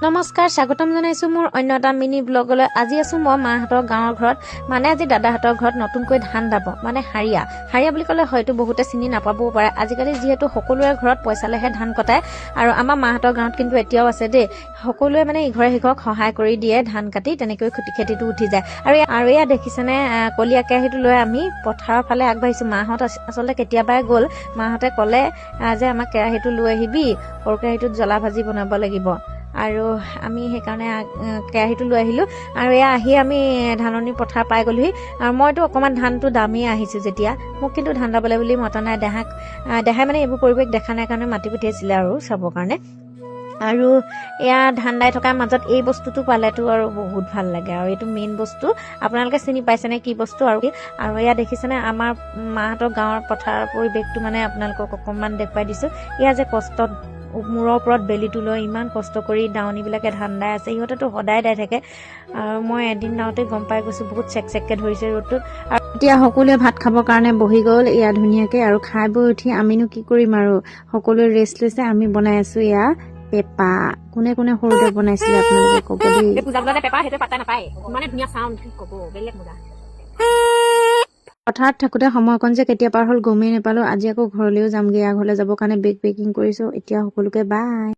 নমস্কাৰ, স্বাগতম জনাইছোঁ মোৰ অন্য এটা মিনি ব্লগলৈ। আজি আছোঁ মই মাহঁতৰ গাঁৱৰ ঘৰত, মানে আজি দাদাহঁতৰ ঘৰত নতুনকৈ ধান দাব, মানে হাৰিয়া বুলি ক'লে হয়তো বহুতে চিনি নাপাবও পাৰে। আজিকালি যিহেতু সকলোৰে ঘৰত পইচালেহে ধান কটায়, আৰু আমাৰ মাহঁতৰ গাঁৱত কিন্তু এতিয়াও আছে দেই। সকলোৱে মানে ইঘৰে সিঘৰক সহায় কৰি দিয়ে ধান কাটি, তেনেকৈ খেতিটো উঠি যায়। আৰু এয়া দেখিছেনে, কলীয়া কেৰাহীটো লৈ আমি পথাৰৰ ফালে আগবাঢ়িছোঁ। মাহঁত আচলতে কেতিয়াবাই গ'ল, মাহঁতে ক'লে যে আমাক কেৰাহীটো লৈ আহিবি, সৰু কেৰাহীটোত জ্বলা ভাজি বনাব লাগিব। আৰু আমি সেইকাৰণে কেৰাহীটো লৈ আহিলোঁ। আৰু এয়া আহি আমি ধাননি পথাৰ পাই গ'লোহি। আৰু মইতো অকণমান ধানটো দামেই আহিছোঁ যেতিয়া, মোক কিন্তু ধান দাবলৈ বুলি মতা নাই। দেহাই মানে এইবোৰ পৰিৱেশ দেখা নাই কাৰণে মাতি পঠিয়াইছিলে আৰু চাবৰ কাৰণে। আৰু এয়া ধান দাই থকাৰ মাজত এই বস্তুটো পালেতো আৰু বহুত ভাল লাগে। আৰু এইটো মেইন বস্তু, আপোনালোকে চিনি পাইছেনে কি বস্তু? আৰু এয়া দেখিছেনে আমাৰ মাহঁতৰ গাঁৱৰ পথাৰৰ পৰিৱেশটো, মানে আপোনালোকক অকণমান দেখুৱাই দিছোঁ। এয়া যে কষ্টত মূৰৰ ওপৰত বেলিটো লৈ ইমান কষ্ট কৰি দাৱনীবিলাকে ধান দাই আছে। সিহঁতেতো সদায় দাই থাকে, আৰু মই এদিন দাওঁতে গম পাই গৈছোঁ বহুত চেকচেককৈ ধৰিছে ৰ'দটোত। আৰু এতিয়া সকলোৱে ভাত খাবৰ কাৰণে বহি গ'ল এয়া ধুনীয়াকৈ। আৰু খাই বৈ উঠি আমিনো কি কৰিম আৰু, সকলোৱে ৰেষ্ট লৈছে। আমি বনাই আছোঁ এয়া পেপা। কোনে কোনে সৰুতে বনাইছিলে আপোনালোকে ক'ব দেই। পথাৰত থাকোঁতে সময়কণ যে কেতিয়া পাৰ হ'ল গমেই নাপালোঁ। আজি আকৌ ঘৰলৈও যামগৈ, ঘৰলৈ যাবৰ কাৰণে বেগ পেকিং কৰিছোঁ। এতিয়া সকলোকে বাই।